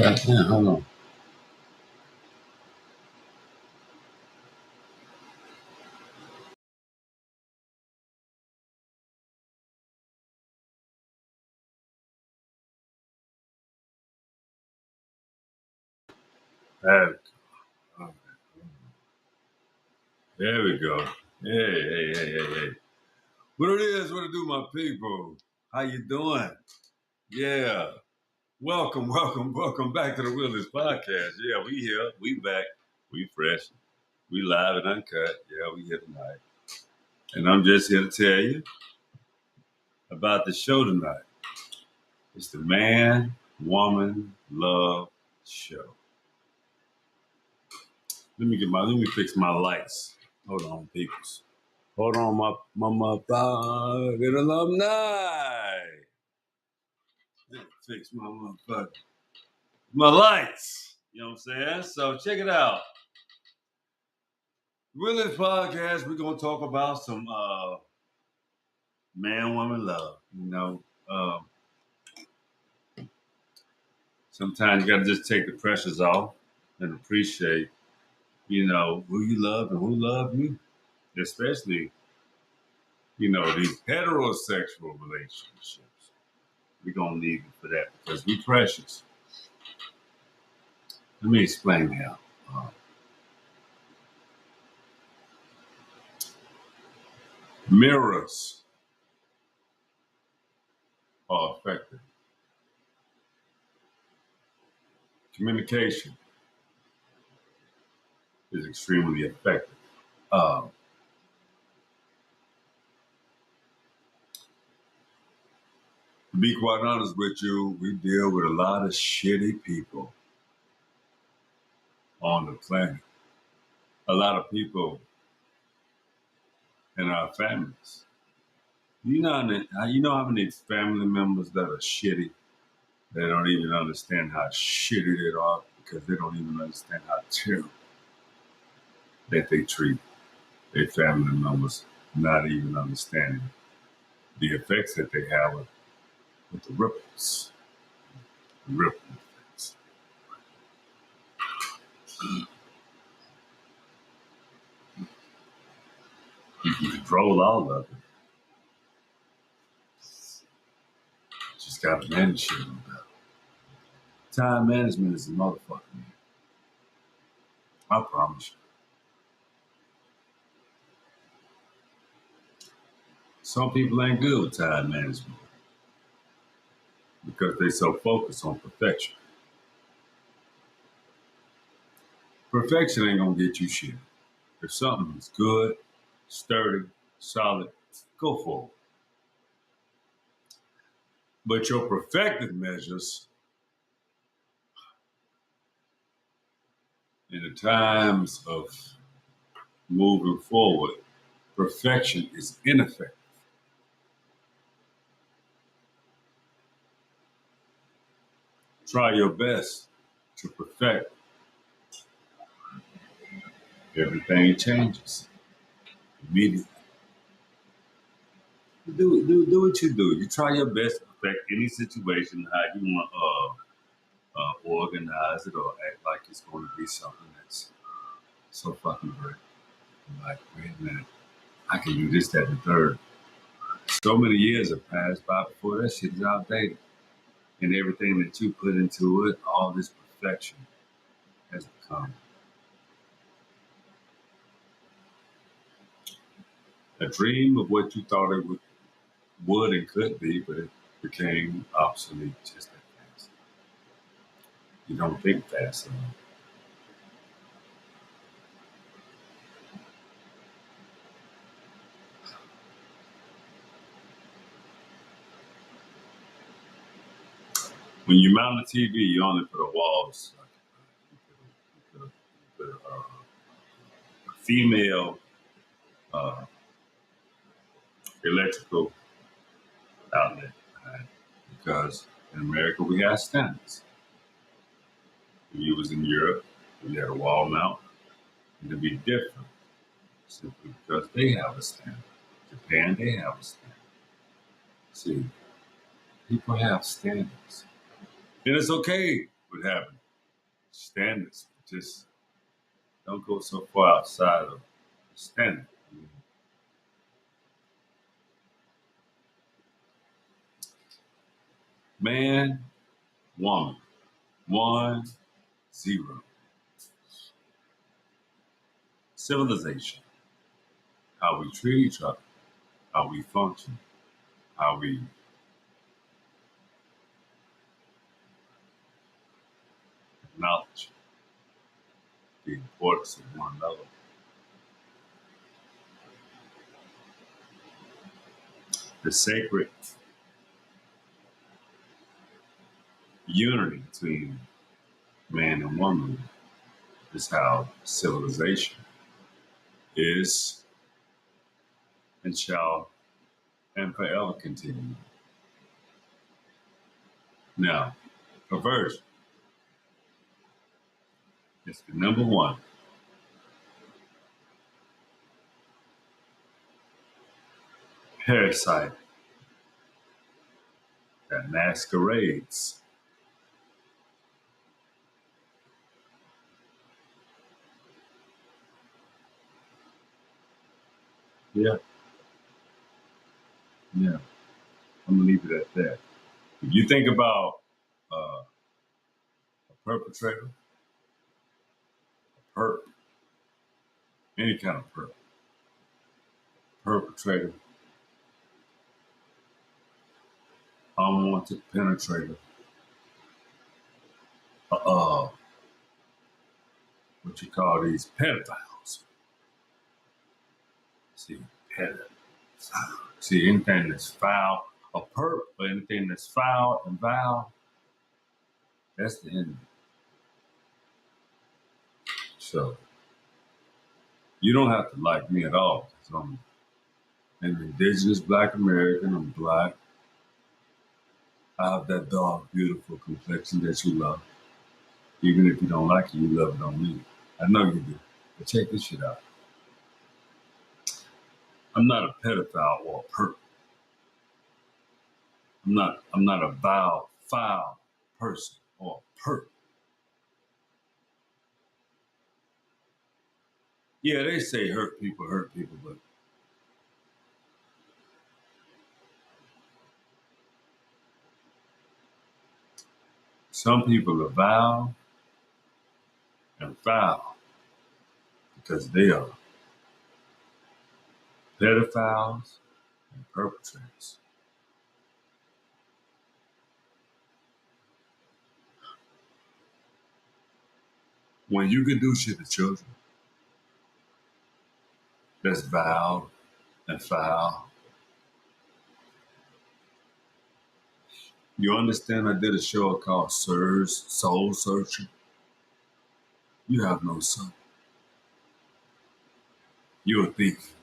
Yeah, hold on. There we go. There we go. Hey. What it is, what it do, my people? How you doing? Yeah. Welcome back to the Wheelers Podcast. Yeah, we here, we back, we fresh, we live and uncut. Yeah, we here tonight. And I'm just here to tell you about the show tonight. It's the Man, Woman, Love Show. Let me fix my lights. Hold on, peoples. Hold on, my motherfucking alumni. Let me fix my lights. You know what I'm saying? So check it out. With this podcast, we're gonna talk about some man, woman love. Sometimes you gotta just take the pressures off and appreciate, who you love and who love you. Especially, these heterosexual relationships. We're gonna need it for that because we precious. Let me explain how. Uh, Mirrors are effective. Communication is extremely effective. Uh, to be quite honest with you, we deal with a lot of shitty people on the planet. A lot of people in our families. You know how many family members that are shitty? They don't even understand how shitty they are because they don't even understand how terrible that they treat their family members, not even understanding the effects that they have with the ripples. The ripple effects. You can control all of it. Just gotta manage shit on that. Time management is a motherfucker, man. I promise you. Some people ain't good with time management because they so focused on perfection. Perfection ain't gonna get you shit. If something is good, sturdy, solid, go for it. But your perfective measures in the times of moving forward, perfection is ineffective. Try your best to perfect. Everything changes immediately. Do what you do. You try your best to perfect any situation, how you want to organize it or act like it's going to be something that's so fucking great. Like, wait a minute, I can do this, that, and the third. So many years have passed by before that shit is outdated. And everything that you put into it, all this perfection has become a dream of what you thought it would and could be, but it became obsolete just that fast. You don't think fast enough. When you mount a TV, you only put a walls. A female uh, electrical outlet, right? Because in America we have standards. When you was in Europe, you had a wall mount, and it'd be different simply because they have a standard. Japan, they have a standard. See, people have standards, and it's okay. with having standards. Just don't go so far outside of the standard. Man, woman, 1-0. Civilization, how we treat each other, how we function, how we acknowledge the importance of one another. The sacred unity between man and woman is how civilization is and shall and forever continue. Now, perversion is the number one parasite that masquerades. Yeah, yeah. I'm gonna leave it at that. If you think about a perpetrator, perp, any kind of perpetrator, unwanted penetrator, what you call these pedophiles. See, pedophile. See, anything that's foul, a perp, or anything that's foul and vile, that's the enemy. So you don't have to like me at all. Because I'm an indigenous Black American. I'm Black. I have that dark, beautiful complexion that you love. Even if you don't like it, you love it on me. I know you do. But check this shit out. I'm not a pedophile or a perp. I'm not a vile, foul person or a perp. Yeah, they say hurt people, but some people are vile and foul because they are pedophiles and perpetrators. When you can do shit to children that's vile and foul, you understand I did a show called Sirs Soul Searching? You have no soul. You're a thief.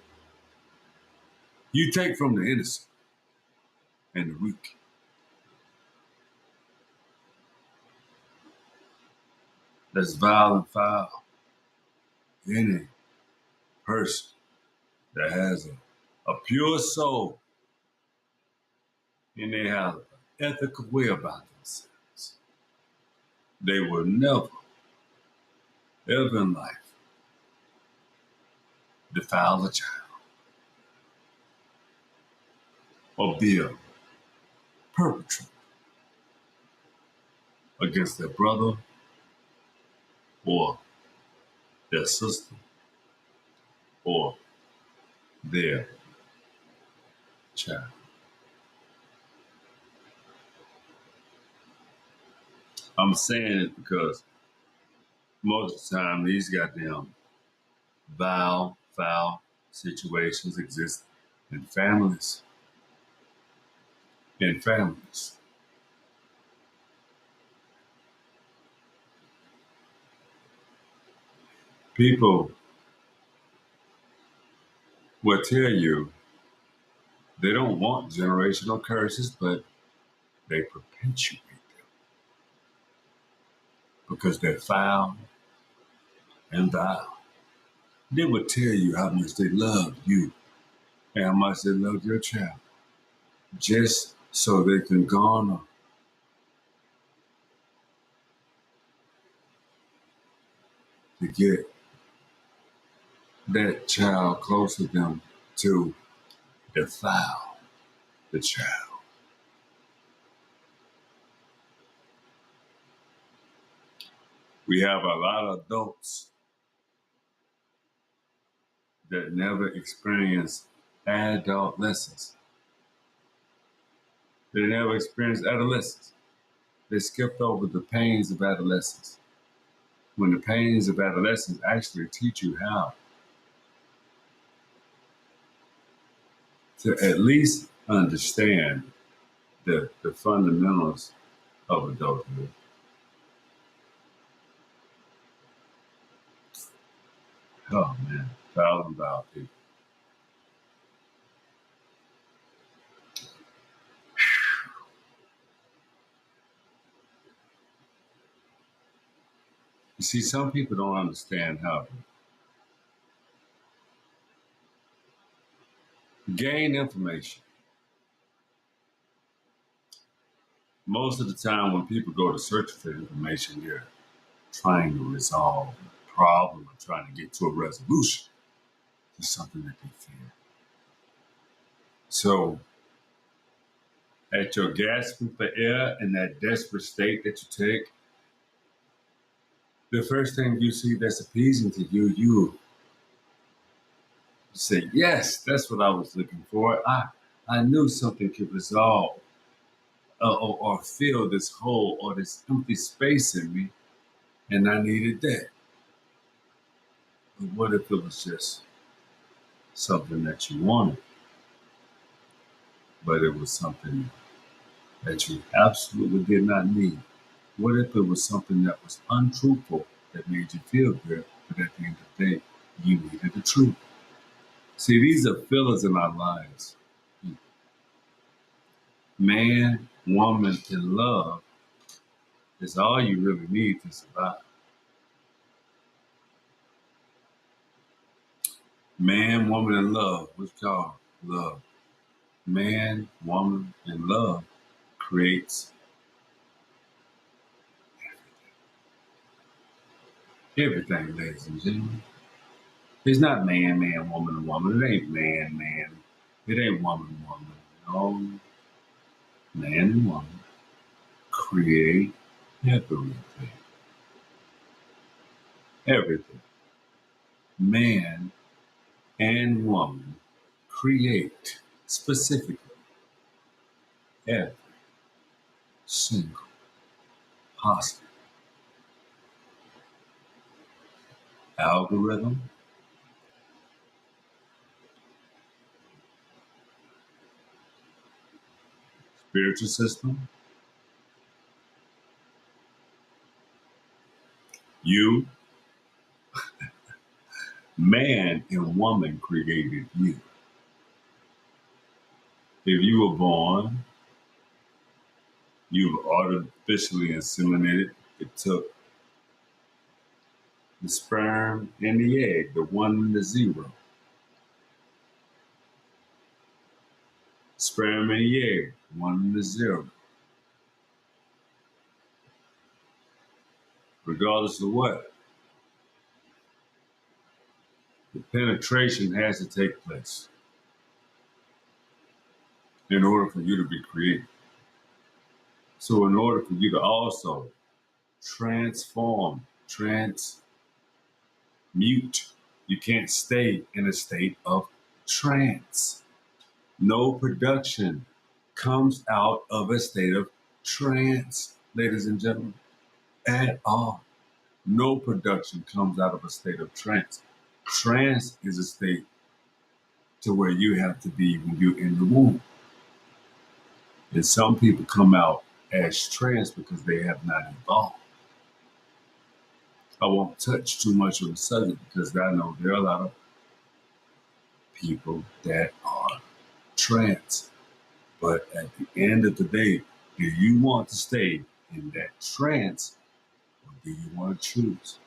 You take from the innocent and the weak. That's vile and foul. Any person that has a pure soul and they have an ethical way about themselves, they will never, ever in life defile a child or be a perpetrator against their brother or their sister or their child. I'm saying it because most of the time these goddamn vile, foul situations exist in families. In families. People will tell you they don't want generational curses, but they perpetuate them because they're foul and vile. They will tell you how much they love you and how much they love your child just so they can garner to get that child close to them to defile the child. We have a lot of adults that never experience adolescence. They never experienced adolescence. They skipped over the pains of adolescence. When the pains of adolescence actually teach you how to at least understand the fundamentals of adulthood. Oh man, thousand about people. You see, some people don't understand how to gain information. Most of the time, when people go to search for information, they're trying to resolve a problem or trying to get to a resolution to something that they fear. So, at your gasping for air in that desperate state that you take, the first thing you see that's appeasing to you, you say, yes, that's what I was looking for. I knew something could resolve or fill this hole or this empty space in me, and I needed that. But what if it was just something that you wanted, but it was something that you absolutely did not need? What if it was something that was untruthful that made you feel good, but at the end of the day, you needed the truth? See, these are fillers in our lives. Man, woman, and love is all you really need to survive. Man, woman, and love. What's called love? Man, woman, and love creates everything, ladies and gentlemen. It's not man, man, woman, and woman. It ain't man, man. It ain't woman, woman. No, man and woman create everything. Everything. Man and woman create specifically every single possible algorithm, spiritual system. You, man and woman created you. If you were born, you were artificially inseminated. It took the sperm and the egg, the one and the zero. Sperm and the egg, one and the zero. Regardless of what, the penetration has to take place in order for you to be created. So in order for you to also transform, transmute, you can't stay in a state of trance. No production comes out of a state of trance, ladies and gentlemen, at all. No production comes out of a state of trance. Trance is a state to where you have to be when you're in the womb. And some people come out as trance because they have not evolved. I won't touch too much on the subject because I know there are a lot of people that are trance. But at the end of the day, do you want to stay in that trance or do you want to choose?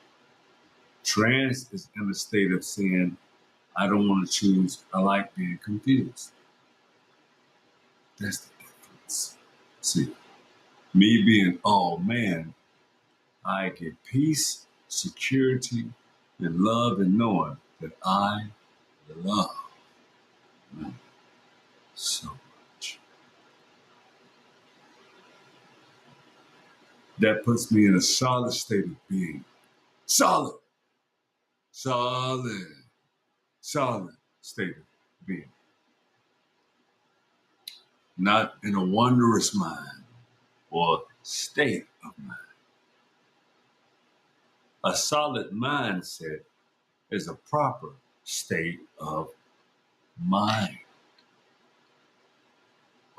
Trance is in a state of saying, I don't want to choose. I like being confused. That's the difference. See, me being all man, I get peace, security, and love and knowing that I love you so much. That puts me in a solid state of being. Solid, solid, solid state of being. Not in a wondrous mind or state of mind. A solid mindset is a proper state of mind.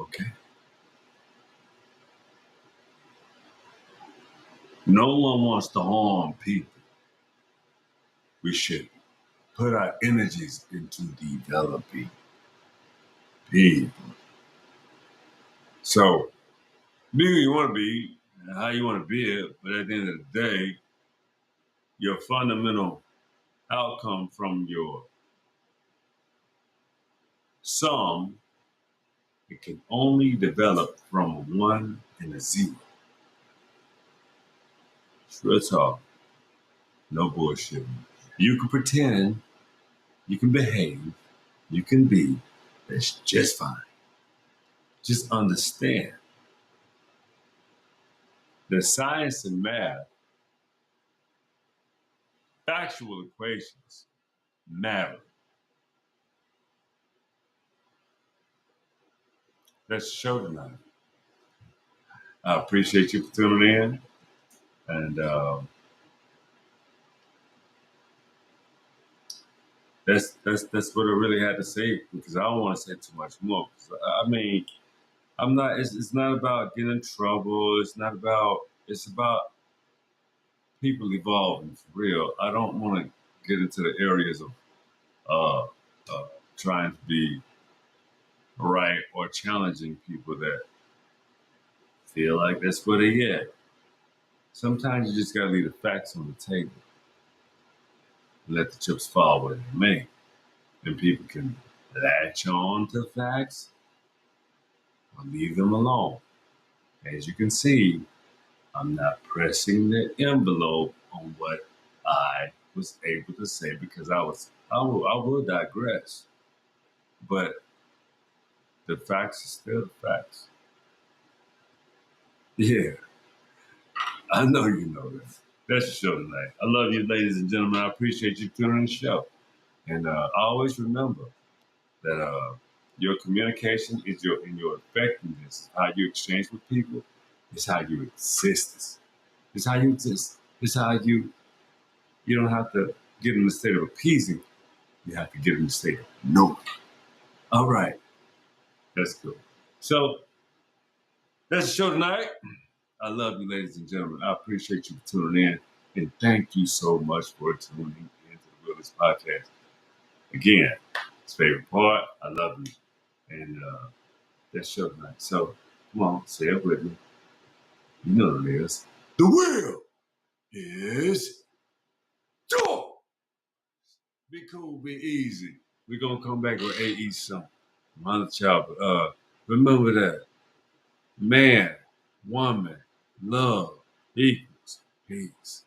Okay? No one wants to harm people. We should put our energies into developing people. So, be who you want to be, and how you want to be it, but at the end of the day, your fundamental outcome from your sum, it can only develop from a one and a zero. It's real talk. No bullshit. You can pretend, you can behave, you can be. That's just fine. Just understand that science and math, factual equations, matter. That's the show tonight. I appreciate you for tuning in, and that's what I really had to say because I don't want to say too much more. I mean, I'm not. It's not about getting in trouble. It's not about. It's about people evolving for real. I don't want to get into the areas of uh, trying to be right or challenging people that feel like that's where they at. Sometimes you just gotta leave the facts on the table and let the chips fall where they may. And people can latch on to facts or leave them alone. As you can see, I'm not pressing the envelope on what I was able to say because I will digress. But the facts are still the facts. Yeah, I know you know that. That's the show tonight. I love you, ladies and gentlemen. I appreciate you tuning in the show. And always remember that your communication is your effectiveness, how you exchange with people, it's how you exist. It's how you exist. It's how you don't have to get in the state of appeasing. You have to get in the state of knowing. All right, that's cool. So that's the show tonight. I love you, ladies and gentlemen. I appreciate you for tuning in, and thank you so much for tuning into the Wilderness Podcast. Again, it's favorite part. I love you, and that's show tonight. So come on, say it with me. You know what it is. The wheel is door. Be cool, be easy. We're gonna come back with AE something. Mother child, but remember that man, woman, love equals peace.